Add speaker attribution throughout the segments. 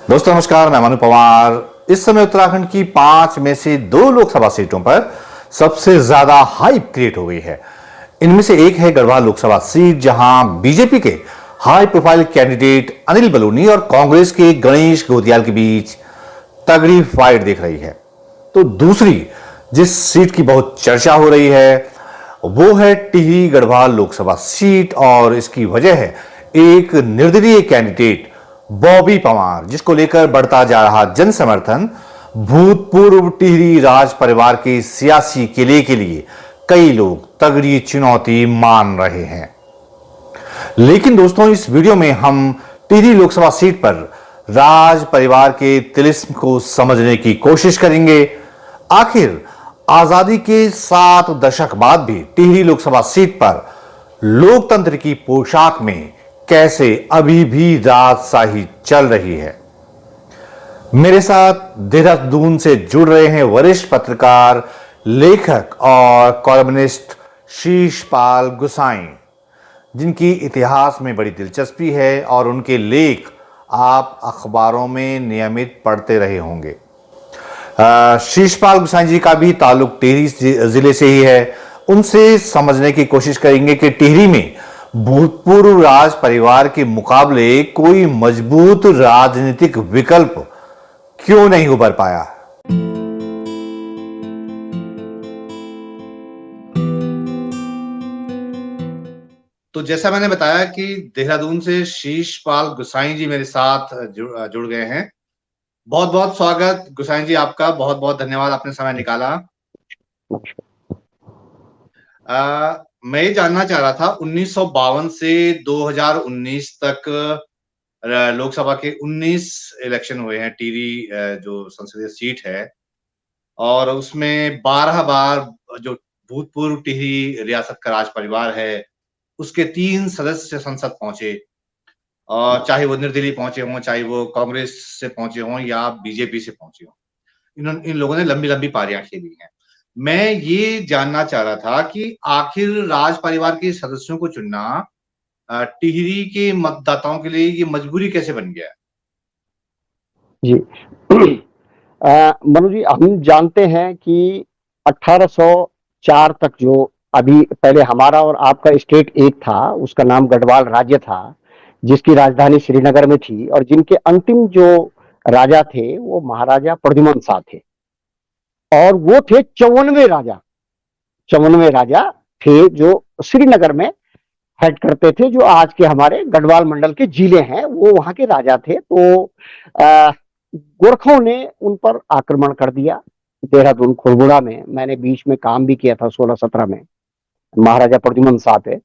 Speaker 1: दोस्तों नमस्कार, मैं मनु पवार। इस समय उत्तराखंड की 5 में से 2 लोकसभा सीटों पर सबसे ज्यादा हाइप क्रिएट हो गई है। इनमें से एक है गढ़वाल लोकसभा सीट, जहां बीजेपी के high profile candidate Anil Baluni और कांग्रेस के गणेश गोदियाल के बीच तगड़ी फाइट दिख रही है। तो दूसरी जिस सीट की बहुत चर्चा हो रही है वो है टिहरी गढ़वाल लोकसभा सीट, और इसकी वजह है एक निर्दलीय कैंडिडेट बॉबी पंवार, जिसको लेकर बढ़ता जा रहा जन समर्थन भूतपूर्व टिहरी राज परिवार के सियासी किले के लिए कई लोग तगड़ी चुनौती मान रहे हैं। लेकिन दोस्तों, इस वीडियो में हम टिहरी लोकसभा सीट पर राज परिवार के तिलिस्म को समझने की कोशिश करेंगे। आखिर आजादी के 7 दशक बाद भी टिहरी लोकसभा सीट पर लोकतंत्र की पोशाक में कैसे अभी भी राजशाही चल रही है। मेरे साथ देहरादून से जुड़ रहे हैं वरिष्ठ पत्रकार, लेखक और कॉलमनिस्ट शीशपाल गुसाई, जिनकी इतिहास में बड़ी दिलचस्पी है और उनके लेख आप अखबारों में नियमित पढ़ते रहे होंगे। शीशपाल गुसाई जी का भी ताल्लुक टिहरी जिले से ही है। उनसे समझने की कोशिश करेंगे कि टिहरी में भूतपूर्व राज परिवार के मुकाबले कोई मजबूत राजनीतिक विकल्प क्यों नहीं उभर पाया। तो जैसा मैंने बताया कि देहरादून से शीशपाल गुसाई जी मेरे साथ जुड़ गए हैं। बहुत बहुत स्वागत गुसाई जी आपका, बहुत बहुत धन्यवाद, आपने समय निकाला। मैं ये जानना चाह रहा था, 1952 से 2019 तक लोकसभा के 19 इलेक्शन हुए हैं टिहरी जो संसदीय सीट है, और उसमें 12 बार जो भूतपूर्व टिहरी रियासत का राज परिवार है उसके 3 सदस्य संसद पहुंचे, और चाहे वो निर्दलीय पहुंचे हों, चाहे वो कांग्रेस से पहुंचे हों या बीजेपी से पहुंचे हों। इन लोगों ने लंबी लंबी पारियां खेली हैं। मैं ये जानना चाह रहा था कि आखिर राज परिवार के सदस्यों को चुनना टिहरी के मतदाताओं के लिए ये मजबूरी कैसे बन गया?
Speaker 2: जी मनु जी, हम जानते हैं कि 1804 तक जो अभी पहले हमारा और आपका स्टेट एक था, उसका नाम गढ़वाल राज्य था, जिसकी राजधानी श्रीनगर में थी, और जिनके अंतिम जो राजा थे वो महाराजा प्रद्युमन शाह थे, और वो थे 54वें राजा थे जो श्रीनगर में हेड करते थे, जो आज के हमारे गढ़वाल मंडल के जिले हैं, वो वहां के राजा थे। तो गोरखों ने उन पर आक्रमण कर दिया देहरादून खुरबुड़ा में। मैंने बीच में काम भी किया था 16-17 में महाराजा प्रद्युमन शाह पे,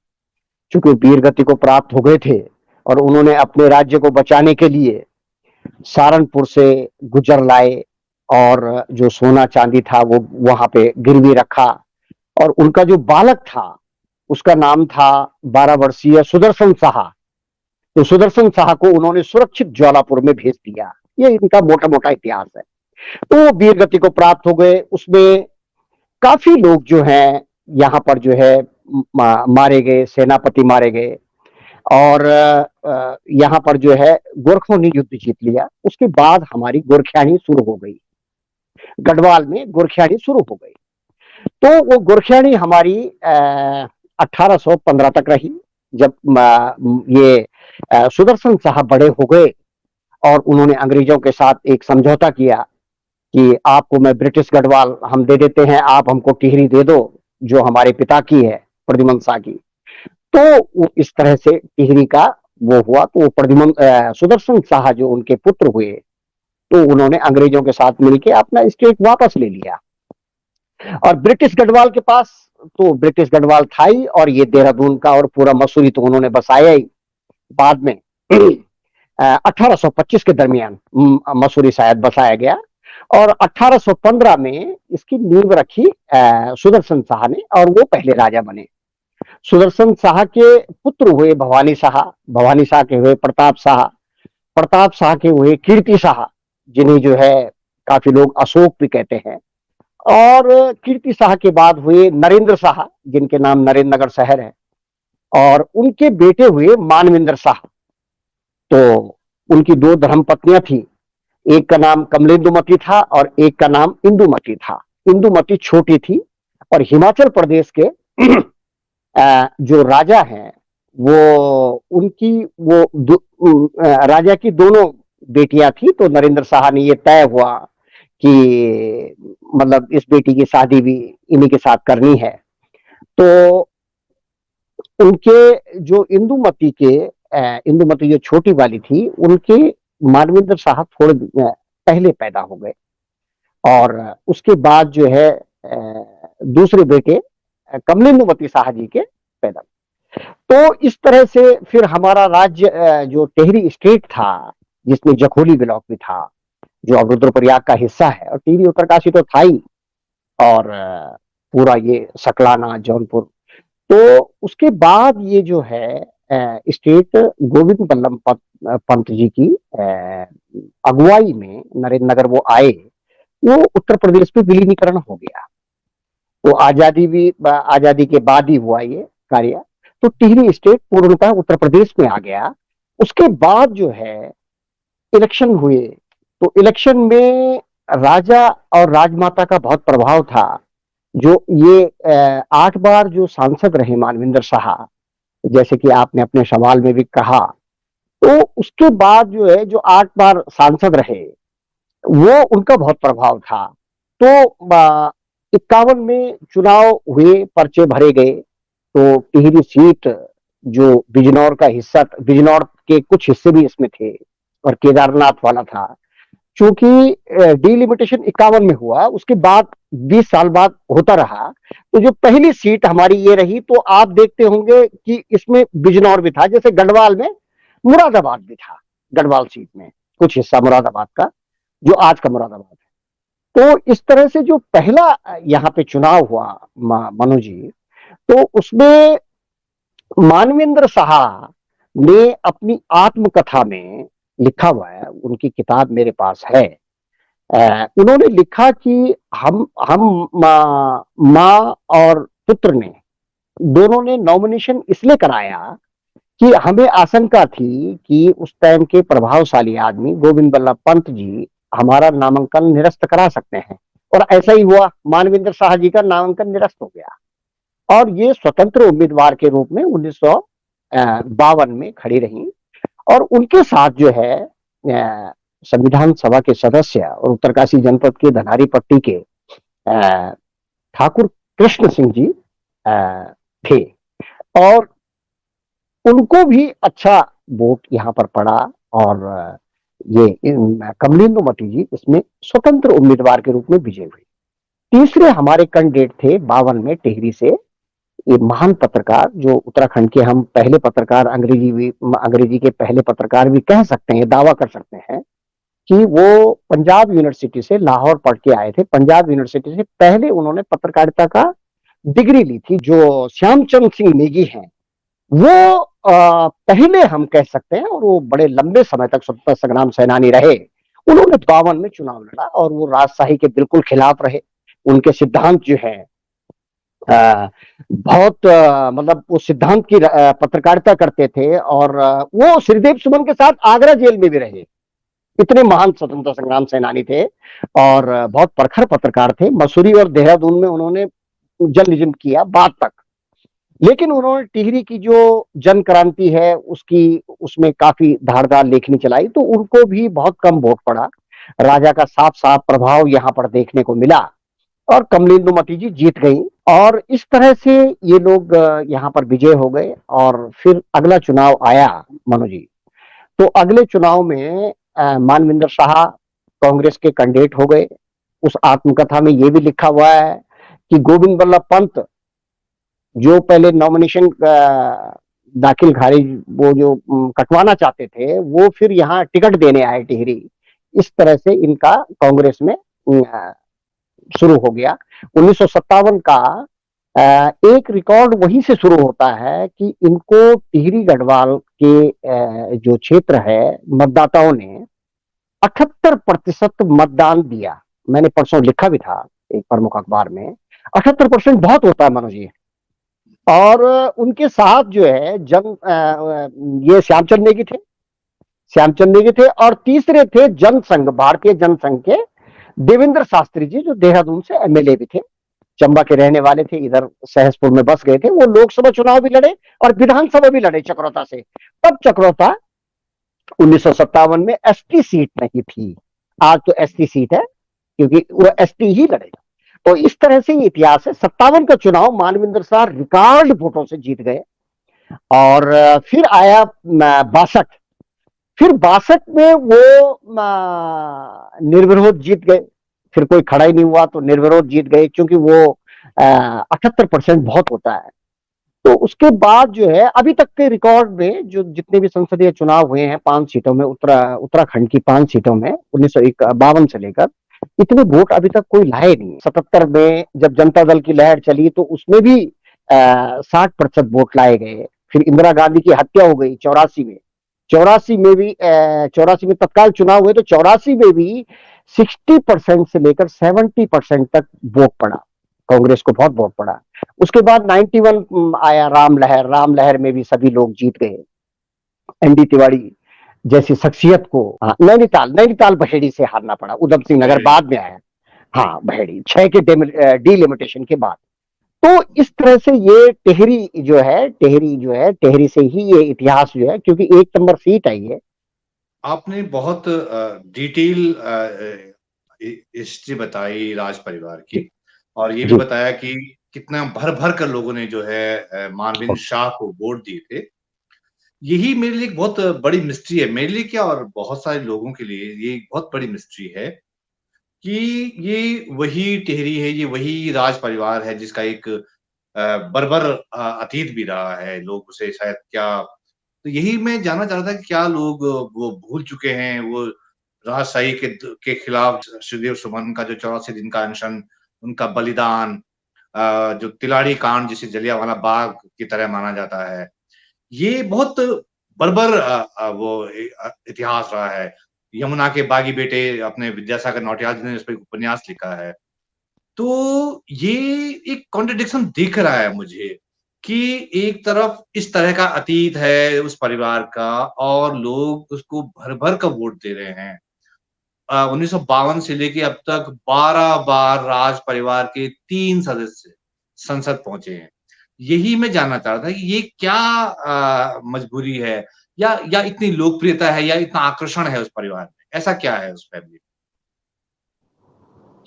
Speaker 2: चूंकि वीर गति को प्राप्त हो गए थे और उन्होंने अपने राज्य को बचाने के लिए सहारनपुर से गुजर लाए, और जो सोना चांदी था वो वहां पे गिरवी रखा, और उनका जो बालक था उसका नाम था 12 वर्षीय सुदर्शन शाह। तो सुदर्शन शाह को उन्होंने सुरक्षित ज्वालापुर में भेज दिया। ये इनका मोटा मोटा इतिहास है। तो वो वीर गति को प्राप्त हो गए। उसमें काफी लोग जो हैं यहाँ पर जो है मारे गए, सेनापति मारे गए, और यहाँ पर जो है गोरखों ने युद्ध जीत लिया। उसके बाद हमारी गोरखियानी शुरू हो गई, गढ़वाल में गोरखियानी शुरू हो गई। तो वो गोरखियानी हमारी 1815 तक रही, जब ये सुदर्शन शाह बड़े हो गए और उन्होंने अंग्रेजों के साथ एक समझौता किया कि आपको मैं ब्रिटिश गढ़वाल हम दे देते हैं, आप हमको टिहरी दे दो जो हमारे पिता की है, प्रद्युमन शाह की। तो इस तरह से टिहरी का वो हुआ। तो प्रद्युमन सुदर्शन शाह जो उनके पुत्र हुए, तो उन्होंने अंग्रेजों के साथ मिलकर अपना स्टेट वापस ले लिया, और ब्रिटिश गढ़वाल के पास तो ब्रिटिश गढ़वाल था ही, और ये देहरादून का और पूरा मसूरी तो उन्होंने बसाया ही। बाद में 1825 के दरमियान मसूरी शायद बसाया गया, और 1815 में इसकी नींव रखी सुदर्शन शाह ने, और वो पहले राजा बने। सुदर्शन शाह के पुत्र हुए भवानी शाह, भवानी शाह के हुए प्रताप शाह, प्रताप शाह के हुए कीर्ति शाह, जिन्हें जो है काफी लोग अशोक भी कहते हैं, और कीर्ति शाह के बाद हुए नरेंद्र शाह, जिनके नाम नरेंद्र नगर शहर है, और उनके बेटे हुए मानविंदर शाह। तो उनकी 2 धर्मपत्नियां थी, एक का नाम कमलेंदुमती था और एक का नाम इंदुमती था। इंदुमती छोटी थी और हिमाचल प्रदेश के जो राजा हैं वो उनकी राजा की दोनों बेटियां थी। तो नरेंद्र शाह ने ये तय हुआ कि मतलब इस बेटी की शादी भी इन्हीं के साथ करनी है। तो उनके जो इंदुमती जो छोटी वाली थी, उनके मानवेंद्र शाह थोड़े पहले पैदा हो गए और उसके बाद जो है दूसरे बेटे कमलेंदुमती शाह जी के पैदा। तो इस तरह से फिर हमारा राज्य जो टिहरी स्टेट था, जिसमें जखोली ब्लॉक भी था, जो अब रुद्रप्रयाग का हिस्सा है, और टिहरी उत्तरकाशी तो था ही, और पूरा ये सकलाना जौनपुर। तो उसके बाद ये जो है स्टेट गोविंद बल्लभ पंत जी की अगुवाई में नरेंद्र नगर वो आए, वो उत्तर प्रदेश में विलीनीकरण हो गया। तो आजादी के बाद ही हुआ ये कार्य। तो टिहरी स्टेट पूर्णतः उत्तर प्रदेश में आ गया। उसके बाद जो है इलेक्शन हुए, तो इलेक्शन में राजा और राजमाता का बहुत प्रभाव था। जो ये 8 बार जो सांसद रहे मानवेंद्र शाह, जैसे कि आपने अपने सवाल में भी कहा, तो उसके बाद जो है जो 8 बार सांसद रहे, वो उनका बहुत प्रभाव था। तो 51 में चुनाव हुए, पर्चे भरे गए। तो टिहरी सीट जो बिजनौर का हिस्सा, बिजनौर के कुछ हिस्से भी इसमें थे और केदारनाथ वाला था। चूंकि डिलिमिटेशन 51 में हुआ, उसके बाद 20 साल बाद होता रहा, तो जो पहली सीट हमारी ये रही। तो आप देखते होंगे कि इसमें बिजनौर भी था, जैसे गढ़वाल में मुरादाबाद भी था। गढ़वाल सीट में कुछ हिस्सा मुरादाबाद का, जो आज का मुरादाबाद है। तो इस तरह से जो पहला यहाँ पे चुनाव हुआ मनु जी, तो उसमें मानवेंद्र शाह ने अपनी आत्मकथा में लिखा हुआ है, उनकी किताब मेरे पास है। उन्होंने लिखा कि हम माँ और पुत्र ने दोनों ने नॉमिनेशन इसलिए कराया कि हमें आशंका थी कि उस टाइम के प्रभावशाली आदमी गोविंद बल्लभ पंत जी हमारा नामांकन निरस्त करा सकते हैं। और ऐसा ही हुआ, मानवेंद्र शाह जी का नामांकन निरस्त हो गया और ये स्वतंत्र उम्मीदवार के रूप में 1952 में खड़ी रही। और उनके साथ जो है संविधान सभा के सदस्य और उत्तरकाशी जनपद के धनारी पट्टी के ठाकुर कृष्ण सिंह जी थे, और उनको भी अच्छा वोट यहाँ पर पड़ा। और ये कमलेंदुमती जी इसमें स्वतंत्र उम्मीदवार के रूप में विजय हुई। तीसरे हमारे कैंडिडेट थे 52 में टिहरी से, ये महान पत्रकार, जो उत्तराखंड के हम पहले पत्रकार, अंग्रेजी के पहले पत्रकार भी कह सकते हैं, दावा कर सकते हैं कि वो पंजाब यूनिवर्सिटी से लाहौर पढ़ के आए थे। पंजाब यूनिवर्सिटी से पहले उन्होंने पत्रकारिता का डिग्री ली थी। जो श्यामचंद सिंह नेगी हैं, वो पहले हम कह सकते हैं, और वो बड़े लंबे समय तक स्वतंत्रता संग्राम सेनानी रहे। उन्होंने 52 में चुनाव लड़ा और वो राजशाही के बिल्कुल खिलाफ रहे। उनके सिद्धांत जो है बहुत मतलब वो सिद्धांत की पत्रकारिता करते थे। और वो श्रीदेव सुमन के साथ आगरा जेल में भी रहे। इतने महान स्वतंत्रता संग्राम सेनानी थे और बहुत प्रखर पत्रकार थे। मसूरी और देहरादून में उन्होंने जर्नलिज्म किया बाद तक, लेकिन उन्होंने टिहरी की जो जन क्रांति है उसमें काफी धारदार लेखनी चलाई। तो उनको भी बहुत कम वोट पड़ा। राजा का साफ साफ प्रभाव यहाँ पर देखने को मिला और कमलेंदुमती जी जीत गई। और इस तरह से ये लोग यहाँ पर विजय हो गए। और फिर अगला चुनाव आया मनु जी। तो अगले चुनाव में मानवेंद्र शाह कांग्रेस के कैंडिडेट हो गए। उस आत्मकथा में ये भी लिखा हुआ है कि गोविंद बल्लभ पंत जो पहले नॉमिनेशन दाखिल खारिज वो जो कटवाना चाहते थे, वो फिर यहाँ टिकट देने आए टिहरी। इस तरह से इनका कांग्रेस में शुरू हो गया। 1957 का एक रिकॉर्ड वहीं से शुरू होता है कि इनको टिहरी गढ़वाल के जो क्षेत्र है, मतदाताओं ने 78% मतदान दिया। मैंने परसों लिखा भी था एक प्रमुख अखबार में। 78% बहुत होता है मनोज जी। और उनके साथ जो है ये श्यामचंद नेगी थे। श्यामचंद नेगी थे, और तीसरे थे जनसंघ, भारतीय जनसंघ के देवेंद्र शास्त्री जी, जो देहरादून से एमएलए भी थे, चंबा के रहने वाले थे, इधर सहसपुर में बस गए थे। वो लोकसभा चुनाव भी लड़े और विधानसभा भी लड़े चक्रोता से। तब चक्रोता 1957 में एसटी सीट नहीं थी, आज तो एसटी सीट है, क्योंकि वो एसटी ही लड़ेगा। तो इस तरह से ये इतिहास है। 57 का चुनाव मानवेंद्र शाह रिकॉर्ड वोटों से जीत गए। और फिर आया 62, फिर 62 में वो निर्विरोध जीत गए। फिर कोई खड़ा ही नहीं हुआ तो निर्विरोध जीत गए, क्योंकि वो 78% बहुत होता है। तो उसके बाद जो है, अभी तक के रिकॉर्ड में जो जितने भी संसदीय चुनाव हुए हैं 5 सीटों में, उत्तराखंड की 5 सीटों में 1952 से लेकर, इतने वोट अभी तक कोई लाए नहीं। 77 में जब जनता दल की लहर चली तो उसमें भी 60% वोट लाए गए। फिर इंदिरा गांधी की हत्या हो गई 84 में। 84 में तत्काल चुनाव हुए, तो 84 में भी 60% से लेकर 70% तक वोट पड़ा, कांग्रेस को बहुत वोट पड़ा। उसके बाद 91 आया, राम लहर में भी सभी लोग जीत गए। एनडी तिवारी जैसी शख्सियत को, नैनीताल बहेड़ी से हारना पड़ा। उधम सिंह नगर बाद में आया, हाँ बहेड़ी 6 के डिलिमिटेशन के बाद। तो इस तरह से ये टेहरी से ही ये इतिहास जो है, क्योंकि 1 नंबर सीट आई है।
Speaker 1: आपने बहुत डिटेल हिस्ट्री बताई राज परिवार की, और ये भी
Speaker 2: जी,
Speaker 1: बताया कि कितना भर भर कर लोगों ने जो है मानवेंद्र शाह को वोट दिए थे। यही मेरे लिए एक बहुत बड़ी मिस्ट्री है, मेरे लिए क्या और बहुत सारे लोगों के लिए ये एक बहुत बड़ी मिस्ट्री है कि ये वही टेहरी है, ये वही राज परिवार है जिसका एक बर्बर अतीत भी रहा है। लोग उसे शायद क्या, तो यही मैं जानना चाह रहा था कि क्या लोग वो भूल चुके हैं वो राजशाही के खिलाफ सुखदेव सुमन का जो 84 दिन का अनशन, उनका बलिदान, जो तिलाड़ी कांड जिसे जलियांवाला बाग की तरह माना जाता है। ये बहुत बर्बर इतिहास रहा है। यमुना के बागी बेटे अपने विद्यासागर नौटियाल जी ने इस पे एक उपन्यास लिखा है। तो ये एक कॉन्ट्रडिक्शन दिख रहा है मुझे कि एक तरफ इस तरह का अतीत है उस परिवार का और लोग उसको भर-भर कर वोट दे रहे हैं। 1952 से लेके अब तक 12 बार राज परिवार के 3 सदस्य संसद पहुँचे हैं। यही मैं जानना चाह रहा था कि ये क्या मजबूरी है या इतनी लोकप्रियता है या इतना आकर्षण है उस परिवार में? ऐसा क्या है उस फैमिली में?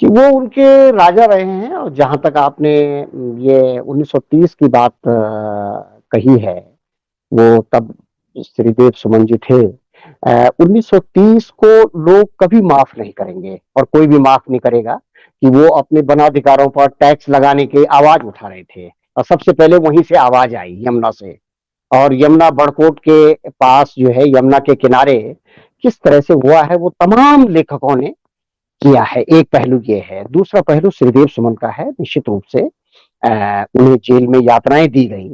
Speaker 2: कि वो उनके राजा रहे हैं। और जहां तक आपने ये 1930 की बात कही है, वो तब श्रीदेव सुमन जी थे। 1930 को लोग कभी माफ नहीं करेंगे, और कोई भी माफ नहीं करेगा कि वो अपने वनाधिकारों पर टैक्स लगाने की आवाज उठा रहे थे। और सबसे पहले वहीं से आवाज आई, यमुना से। और यमुना बड़कोट के पास जो है, यमुना के किनारे किस तरह से हुआ है, वो तमाम लेखकों ने किया है। एक पहलू ये है। दूसरा पहलू श्रीदेव सुमन का है, निश्चित रूप से उन्हें जेल में यातनाएं दी गई।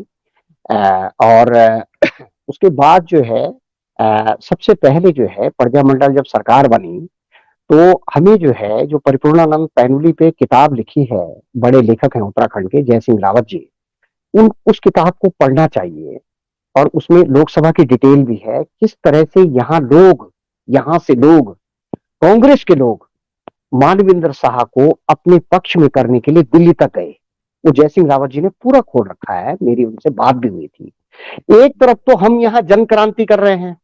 Speaker 2: और उसके बाद जो है, सबसे पहले जो है प्रजामंडल जब सरकार बनी, तो हमें जो है, जो परिपूर्णानंद पैनुली पे किताब लिखी है, बड़े लेखक हैं उत्तराखंड के जय सिंह रावत जी, उन उस किताब को पढ़ना चाहिए। और उसमें लोकसभा की डिटेल भी है, किस तरह से यहाँ से लोग, कांग्रेस के लोग मानवेंद्र शाह को अपने पक्ष में करने के लिए दिल्ली तक गए। वो जयसिंह रावत जी ने पूरा खोल रखा है, मेरी उनसे बात भी हुई थी। एक तरफ तो हम यहाँ जन क्रांति कर रहे हैं,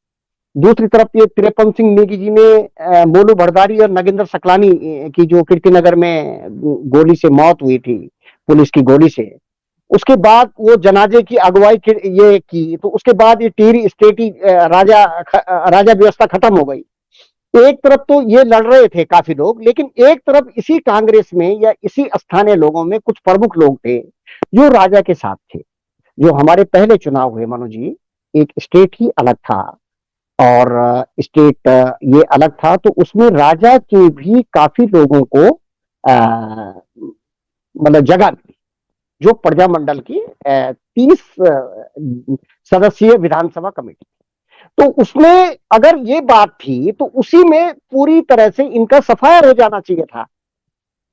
Speaker 2: दूसरी तरफ ये तिरपन सिंह नेगी जी ने मोनू भरदारी और नगेंद्र सकलानी की जो कीर्तिनगर में गोली से मौत हुई थी, पुलिस की गोली से, उसके बाद वो जनाजे की अगुवाई ये की, तो उसके बाद ये टिहरी स्टेटी राजा व्यवस्था खत्म हो गई। एक तरफ तो ये लड़ रहे थे काफी लोग, लेकिन एक तरफ इसी कांग्रेस में या इसी स्थानीय लोगों में कुछ प्रमुख लोग थे जो राजा के साथ थे। जो हमारे पहले चुनाव हुए मनु जी, एक स्टेट ही अलग था, और स्टेट ये अलग था, तो उसमें राजा के भी काफी लोगों को मतलब जगह मिली, जो प्रजामंडल की 30 सदस्यीय विधानसभा कमेटी। तो उसमें अगर ये बात थी, तो उसी में पूरी तरह से इनका सफाया हो जाना चाहिए था,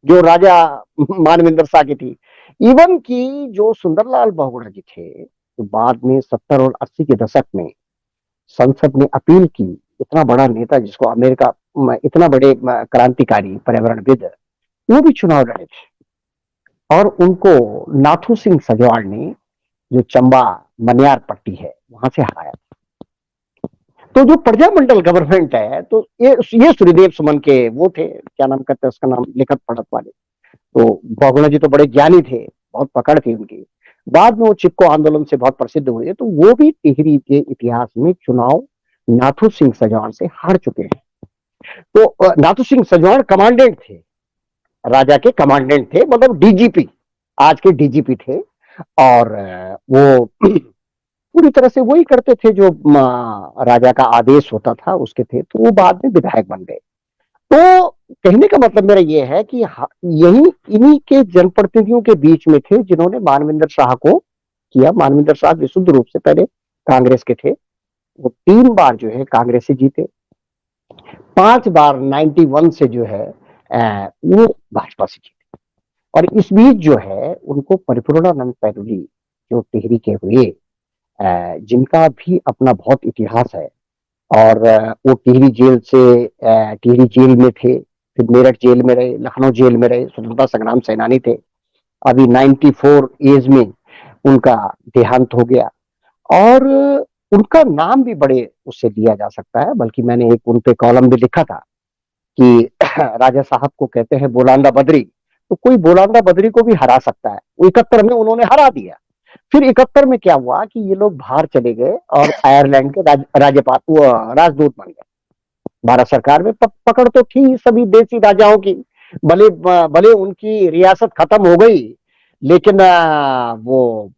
Speaker 2: जो राजा मानवेंद्र शाह की थी। इवन की जो सुंदरलाल बहुगुणा जी थे, तो बाद में 70 और 80 के दशक में संसद ने अपील की इतना बड़ा नेता जिसको अमेरिका इतना बड़े क्रांतिकारी पर्यावरणविद, वो भी चुनाव लड़े थे और उनको नाथू सिंह सजवाड़ ने, जो चंबा मनियार पट्टी है, वहां से हराया। तो जो प्रजामंडल गवर्नमेंट है, तो ये सूर्यदेव सुमन के वो थे, क्या नाम करते हैं उसका नाम, लिखत पढ़त वाले। तो बहुगुणा जी तो बड़े ज्ञानी थे, बहुत पकड़ थी उनकी। बाद में वो चिपको आंदोलन से बहुत प्रसिद्ध हुए, तो वो भी टिहरी के इतिहास में चुनाव नाथू सिंह सजवाण से हार चुके हैं। तो नाथू सिंह सजवाण कमांडेंट थे, राजा के कमांडेंट थे, मतलब डीजीपी, आज के डीजीपी थे। और वो पूरी तरह से वही करते थे जो राजा का आदेश होता था उसके थे। तो वो बाद में विधायक बन गए। तो कहने का मतलब मेरा ये है कि यही इन्हीं के जनप्रतिनिधियों के बीच में थे जिन्होंने मानवेंद्र शाह को किया। मानवेंद्र शाह विशुद्ध रूप से पहले कांग्रेस के थे, वो 3 बार जो है कांग्रेस से जीते, 5 बार 91 से जो है वो भाजपा से जीते। और इस बीच जो है उनको परिपूर्णानंद पैरुली जो टिहरी के हुए, जिनका भी अपना बहुत इतिहास है। और वो टिहरी जेल से टिहरी जेल में थे, फिर मेरठ जेल में रहे, लखनऊ जेल में रहे, स्वतंत्रता संग्राम सेनानी थे। अभी 94 एज में उनका देहांत हो गया। और उनका नाम भी बड़े उससे लिया जा सकता है, बल्कि मैंने एक उन पे कॉलम भी लिखा था कि राजा साहब को कहते हैं बोलांदा बद्री। तो कोई बोलांदा बद्री को भी हरा सकता है, 71 में उन्होंने हरा दिया। फिर 71 में क्या हुआ कि ये लोग बाहर चले गए और आयरलैंड के राज्यपाल राजदूत बन गए। भारत सरकार में पकड़ तो थी सभी देसी राजाओं की, भले भले उनकी रियासत खत्म हो गई, लेकिन वो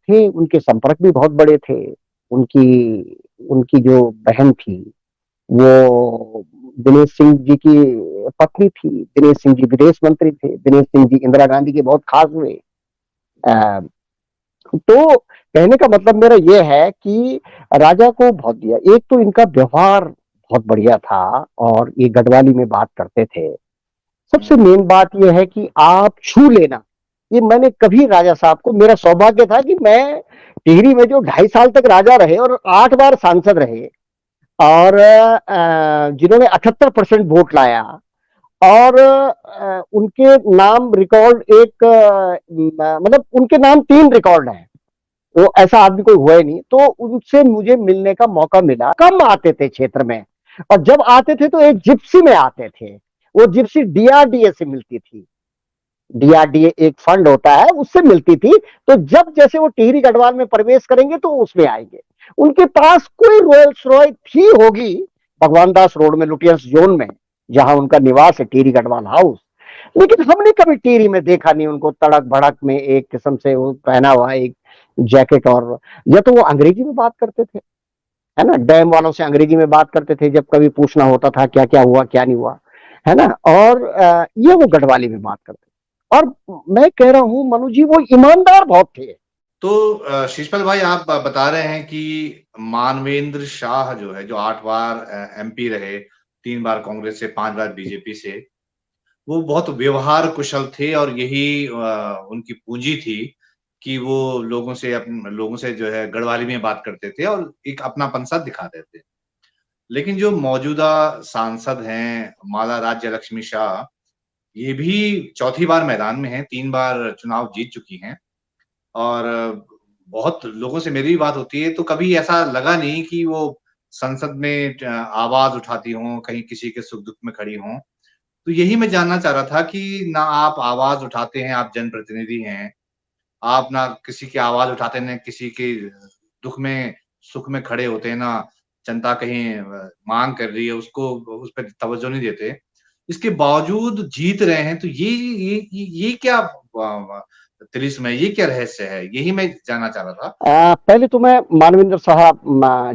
Speaker 2: थे, उनके संपर्क भी बहुत बड़े थे। उनकी उनकी जो बहन थी वो दिनेश सिंह जी की पत्नी थी। दिनेश सिंह जी विदेश मंत्री थे। दिनेश सिंह जी इंदिरा गांधी के बहुत खास हुए। तो कहने का मतलब मेरा यह है कि राजा को बहुत दिया। एक तो इनका व्यवहार बहुत बढ़िया था, और ये गढ़वाली में बात करते थे। सबसे मेन बात यह है कि आप छू लेना, ये मैंने कभी राजा साहब को, मेरा सौभाग्य था कि मैं टिहरी में जो 2.5 साल तक राजा रहे और 8 बार सांसद रहे, और जिन्होंने 78% वोट लाया, और उनके नाम रिकॉर्ड एक मतलब उनके नाम 3 रिकॉर्ड है, वो ऐसा आदमी कोई हुआ ही नहीं। तो उनसे मुझे मिलने का मौका मिला। कम आते थे क्षेत्र में, और जब आते थे तो एक जिप्सी में आते थे। वो जिप्सी डीआरडीए से मिलती थी, डीआरडीए एक फंड होता है, उससे मिलती थी। तो जब जैसे वो टिहरी गढ़वाल में प्रवेश करेंगे तो उसमें आएंगे। उनके पास कोई रोल्स रॉय थी होगी भगवान दास रोड में, लुटियंस जोन में, जहां उनका निवास है, टिहरी गढ़वाल हाउस। लेकिन हमने कभी टिहरी में देखा नहीं उनको तड़क भड़क में एक किस्म से वो पहना हुआ एक जैकेट। और या तो वो अंग्रेजी में बात करते थे, है ना, डैम वालों से अंग्रेजी में बात करते थे जब कभी पूछना होता था क्या क्या हुआ क्या नहीं हुआ, है ना। और ये वो गढ़वाली में बात करते थे। और मैं कह रहा हूं मनु जी, वो ईमानदार बहुत थे।
Speaker 1: तो शिषपाल भाई, आप बता रहे हैं कि मानवेंद्र शाह जो है, जो 8 बार एमपी रहे, 3 बार कांग्रेस से, 5 बार बीजेपी से, वो बहुत व्यवहार कुशल थे, और यही उनकी पूंजी थी कि वो लोगों से जो है गढ़वाली में बात करते थे और एक अपनापन सा दिखाते थे। लेकिन जो मौजूदा सांसद हैं माला राज्य लक्ष्मी शाह, ये भी चौथी बार मैदान में हैं, 3 बार चुनाव जीत चुकी हैं। और बहुत लोगों से मेरी भी बात होती है, तो कभी ऐसा लगा नहीं कि वो संसद में आवाज उठाती हों, कहीं किसी के सुख दुख में खड़ी हों। तो यही मैं जानना चाह रहा था कि ना आप आवाज उठाते हैं, आप जनप्रतिनिधि हैं, आप ना किसी की आवाज उठाते हैं, ना किसी के दुख में सुख में खड़े होते हैं, ना जनता कहीं मांग कर रही है उसको उस पे तवज्जो नहीं देते। इसके बावजूद जीत रहे हैं, तो ये क्या तिलिस्म है, ये क्या रहस्य है? यही मैं जानना चाह रहा था।
Speaker 2: पहले तो मैं मानवेंद्र साहब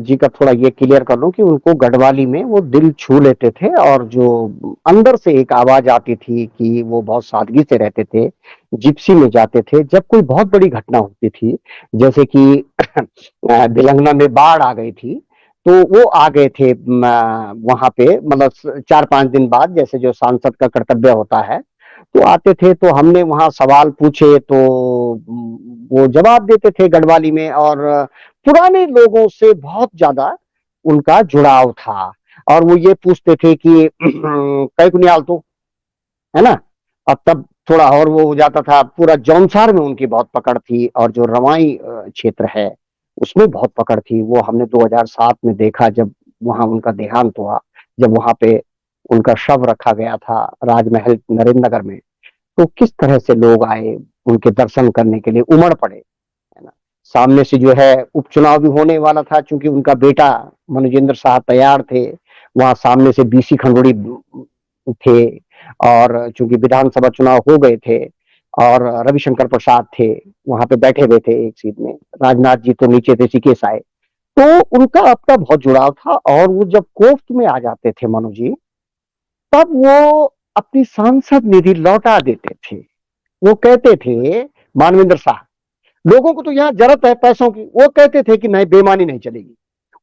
Speaker 2: जी का थोड़ा ये क्लियर कर लूं कि उनको गढ़वाली में वो दिल छू लेते थे, और जो अंदर से एक आवाज आती थी कि वो बहुत सादगी से रहते थे। जिप्सी में जाते थे जब कोई बहुत बड़ी घटना होती थी, जैसे कि तेलंगाना में बाढ़ आ गई थी, तो वो आ गए थे वहां पे, मतलब 4-5 दिन बाद, जैसे जो सांसद का कर्तव्य होता है। तो आते थे, तो हमने वहां सवाल पूछे तो वो जवाब देते थे गढ़वाली में। और पुराने लोगों से बहुत ज्यादा उनका जुड़ाव था। और वो ये पूछते थे कि कई कुनियाल तो, है ना। अब तब थोड़ा और वो हो जाता था, पूरा जौनसार में उनकी बहुत पकड़ थी, और जो रवाई क्षेत्र है उसमें बहुत पकड़ थी। वो हमने 2007 में देखा जब वहां उनका देहांत हुआ, जब वहां पे उनका शव रखा गया था राजमहल नरेंद्र नगर में, तो किस तरह से लोग आए उनके दर्शन करने के लिए, उमड़ पड़े, है ना। सामने से जो है उपचुनाव भी होने वाला था, चूंकि उनका बेटा मनोजेंद्र शाह तैयार थे, वहां सामने से बीसी खंडूड़ी थे, और चूंकि विधानसभा चुनाव हो गए थे और रविशंकर प्रसाद थे वहां पे बैठे हुए थे एक सीट में, राजनाथ जी तो नीचे थे, ऋषिकेश आए, तो उनका अपना बहुत जुड़ाव था। और वो जब कोफ्त में आ जाते थे मनु जी, तब वो अपनी सांसद निधि लौटा देते थे। वो कहते थे, मानवेंद्र शाह, लोगों को तो यहाँ जरूरत है पैसों की, वो कहते थे कि नहीं, बेईमानी नहीं चलेगी।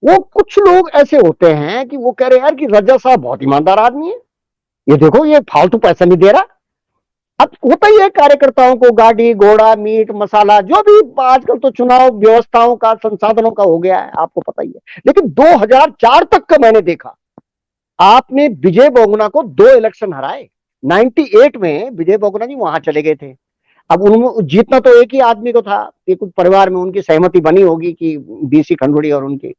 Speaker 2: वो कुछ लोग ऐसे होते हैं कि वो कह रहे हैं यार कि रजा साहब बहुत ईमानदार आदमी है, ये देखो ये फालतू पैसा नहीं दे रहा। अब होता ही है कार्यकर्ताओं को, गाड़ी घोड़ा मीट मसाला जो भी आजकल तो चुनाव व्यवस्थाओं का संसाधनों का हो गया है, आपको पता ही है। लेकिन 2004 तक का मैंने देखा, आपने विजय बहुगुणा को 2 इलेक्शन हराए। 98 में विजय बहुगुणा जी वहां चले गए थे। अब उन्होंने जीतना तो एक ही आदमी को था, ये कुछ परिवार में उनकी सहमति बनी होगी कि बीसी खंडूड़ी और उनके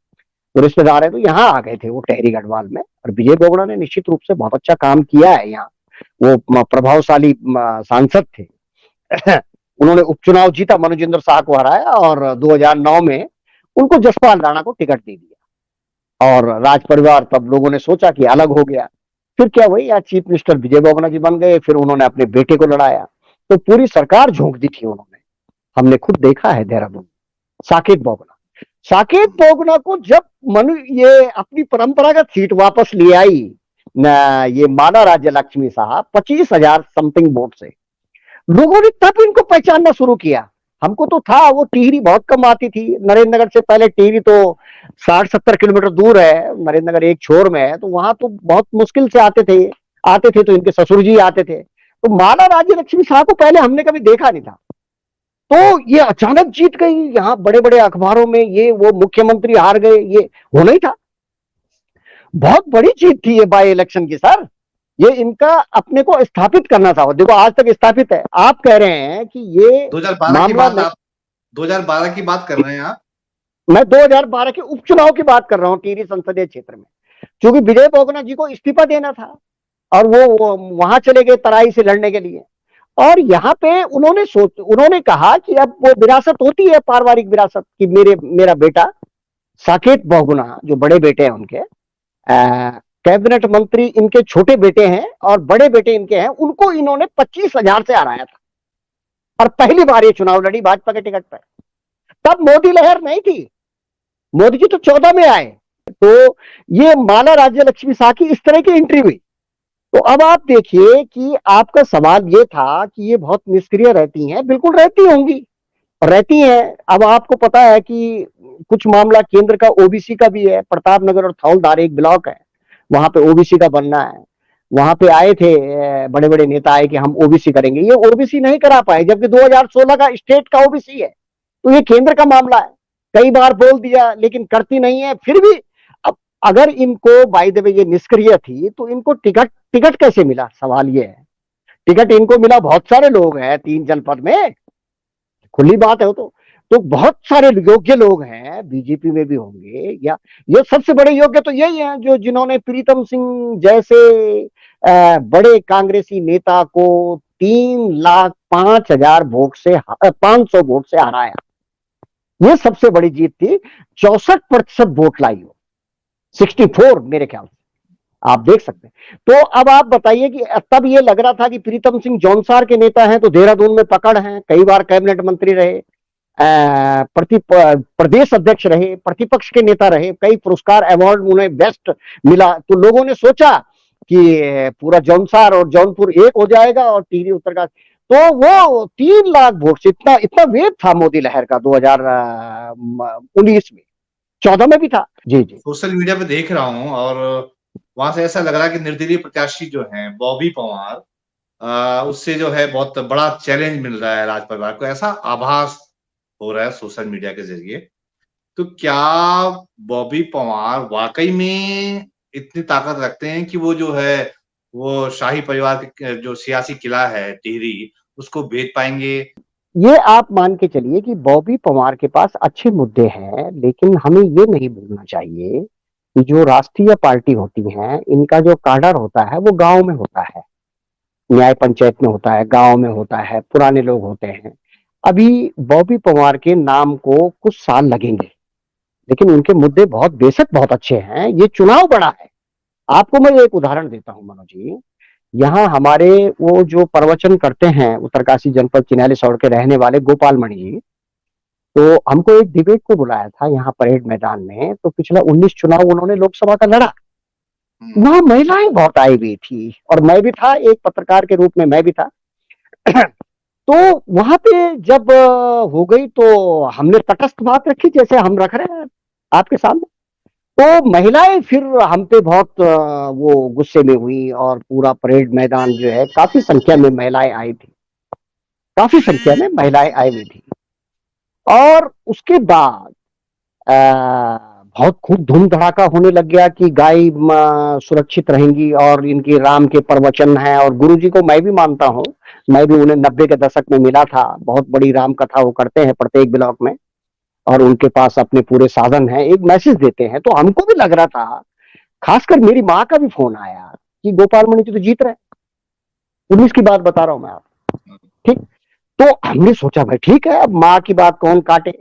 Speaker 2: रिश्तेदार है, तो यहाँ आ गए थे वो टेहरी गढ़वाल में। और विजय बोगड़ा ने निश्चित रूप से बहुत अच्छा काम किया है यहाँ, वो प्रभावशाली सांसद थे। उन्होंने उपचुनाव जीता, मनोजेंद्र शाह को हराया, और 2009 में उनको जसपाल राणा को टिकट दे दिया। और राज परिवार, तब लोगों ने सोचा कि अलग हो गया। फिर क्या हुई, आज चीफ मिनिस्टर विजय बोगना जी बन गए, फिर उन्होंने अपने बेटे को लड़ाया, तो पूरी सरकार झोंक दी थी उन्होंने। हमने खुद देखा है देहरादून, साकेत बोगना, साकेत बोगना को जब मनु ये अपनी परंपरागत सीट वापस ले आई न, ये माना राज्य लक्ष्मी साहब 25,000 समथिंग वोट से, लोगों ने तब इनको पहचानना शुरू किया। हमको तो था वो टिहरी बहुत कम आती थी, नरेंद्र नगर से पहले टिहरी तो 60-70 किलोमीटर दूर है, नरेंद्र नगर एक छोर में है, तो वहां तो बहुत मुश्किल से आते थे तो इनके ससुर जी आते थे। तो माला राज्य लक्ष्मी साहब को पहले हमने कभी देखा नहीं था, तो ये अचानक जीत गई। यहाँ बड़े बड़े अखबारों में ये वो मुख्यमंत्री हार गए, ये होना ही था। बहुत बड़ी जीत थी ये बाई इलेक्शन की सर, ये इनका अपने को स्थापित करना था। देखो आज तक स्थापित है। आप कह रहे हैं कि ये
Speaker 1: 2012 की
Speaker 2: मामला
Speaker 1: बात
Speaker 2: नहीं,
Speaker 1: आप 2012 की बात कर रहे हैं आप?
Speaker 2: मैं 2012 के उपचुनाव की बात कर रहा हूँ टिहरी संसदीय क्षेत्र में, क्योंकि विजय बहुगुणा जी को इस्तीफा देना था और वो वहां चले गए तराई से लड़ने के लिए। और यहाँ पे उन्होंने कहा कि अब वो विरासत होती है, पारिवारिक विरासत, कि मेरा बेटा साकेत बहुगुणा, जो बड़े बेटे हैं उनके, कैबिनेट मंत्री इनके छोटे बेटे हैं और बड़े बेटे इनके हैं, उनको इन्होंने 25,000 से हराया था। और पहली बार ये चुनाव लड़ी भाजपा के टिकट पर। तब मोदी लहर नहीं थी, मोदी जी तो 14 में आए। तो ये माला राज्य लक्ष्मी शाह की इस तरह की एंट्री हुई। तो अब आप देखिए कि आपका सवाल ये था कि ये बहुत निष्क्रिय रहती हैं, बिल्कुल रहती होंगी, रहती हैं। अब आपको पता है कि कुछ मामला केंद्र का ओबीसी का भी है, प्रताप नगर और थौलधार एक ब्लॉक है, वहां पे ओबीसी का बनना है। वहां पे आए थे बड़े बड़े नेता आए कि हम ओबीसी करेंगे, ये ओबीसी नहीं करा पाए, जबकि 2016 का स्टेट का ओबीसी है। तो ये केंद्र का मामला है, कई बार बोल दिया लेकिन करती नहीं है फिर भी। अब अगर इनको बाय द वे ये निष्क्रिय थी, तो इनको टिकट टिकट कैसे मिला, सवाल ये है। टिकट इनको मिला, बहुत सारे लोग हैं 3 जनपद में, खुली बात है वो तो बहुत सारे योग्य लोग हैं, बीजेपी में भी होंगे, या ये सबसे बड़े योग्य तो यही हैं जो जिन्होंने प्रीतम सिंह जैसे बड़े कांग्रेसी नेता को 3,05,000 वोट से 500 वोट से हराया। ये सबसे बड़ी जीत थी। 64% वोट लाई हो, 64 मेरे ख्याल से, आप देख सकते हैं। तो अब आप बताइए कि तब ये लग रहा था कि प्रीतम सिंह जौनसार के नेता हैं तो देहरादून में पकड़ है, कई बार कैबिनेट मंत्री रहे, प्रदेश अध्यक्ष रहे, प्रतिपक्ष के नेता रहे, कई पुरस्कार अवार्ड उन्हें बेस्ट मिला। तो लोगों ने सोचा कि पूरा जौनसार और जौनपुर एक हो जाएगा और टिहरी उत्तरकाशी, तो वो 3 लाख वोट से, इतना इतना वेग था मोदी लहर का 2019 में, 14 में भी था। जी जी।
Speaker 1: सोशल मीडिया पे देख रहा हूँ और वहां से ऐसा लग रहा है कि निर्दलीय प्रत्याशी जो हैं बॉबी पवार, उससे जो है बहुत बड़ा चैलेंज मिल रहा है राज परिवार को, ऐसा आभास हो रहा है सोशल मीडिया के जरिए। तो क्या बॉबी पवार वाकई में इतनी ताकत रखते हैं कि वो जो है, वो शाही परिवार के जो सियासी किला है टिहरी, उसको बेच पाएँगे।
Speaker 2: ये आप मान के चलिए कि बॉबी पवार के पास अच्छे मुद्दे हैं, लेकिन हमें ये नहीं भूलना चाहिए कि जो राष्ट्रीय पार्टी होती हैं, इनका जो काडर होता है, वो गाँव में होता है, न्याय पंचायत में होता है, गाँव में होता है, पुराने लोग होते हैं। अभी बॉबी पवार के नाम को कुछ साल लगेंगे, लेकिन उनके मुद्दे बहुत बेशक बहुत अच्छे हैं, ये चुनाव बड़ा है। आपको मैं एक उदाहरण देता हूँ मनोज जी, यहाँ हमारे वो जो प्रवचन करते हैं उत्तरकाशी जनपद चिन्याली सौड़ के रहने वाले गोपाल मणि जी, तो हमको एक डिबेट को बुलाया था यहाँ परेड मैदान में, तो पिछला 19 चुनाव उन्होंने लोकसभा का लड़ा।
Speaker 1: हुँ।
Speaker 2: वहां महिलाएं बहुत आई हुई थी और मैं भी था, एक पत्रकार के रूप में मैं भी था। तो वहां पे जब हो गई तो हमने तटस्थ बात रखी जैसे हम रख रहे हैं आपके सामने। तो महिलाएं फिर हम पे बहुत वो गुस्से में हुई और पूरा परेड मैदान जो है काफी संख्या में महिलाएं आई थी, काफी संख्या में महिलाएं आई हुई थी। और उसके बाद बहुत खूब धूम धड़ाका होने लग गया कि गाय सुरक्षित रहेंगी और इनकी राम के प्रवचन है। और गुरुजी को मैं भी मानता हूँ, मैं भी उन्हें 90 के दशक में मिला था, बहुत बड़ी राम कथा वो करते हैं प्रत्येक ब्लॉक में और उनके पास अपने पूरे साधन हैं, एक मैसेज देते हैं। तो हमको भी लग रहा था, खासकर मेरी माँ का भी फोन आया कि गोपाल मणि जी तो जीत रहे, 19 की बात बता रहा हूं मैं आप, ठीक। तो हमने सोचा भाई ठीक है, अब माँ की बात कौन काटे।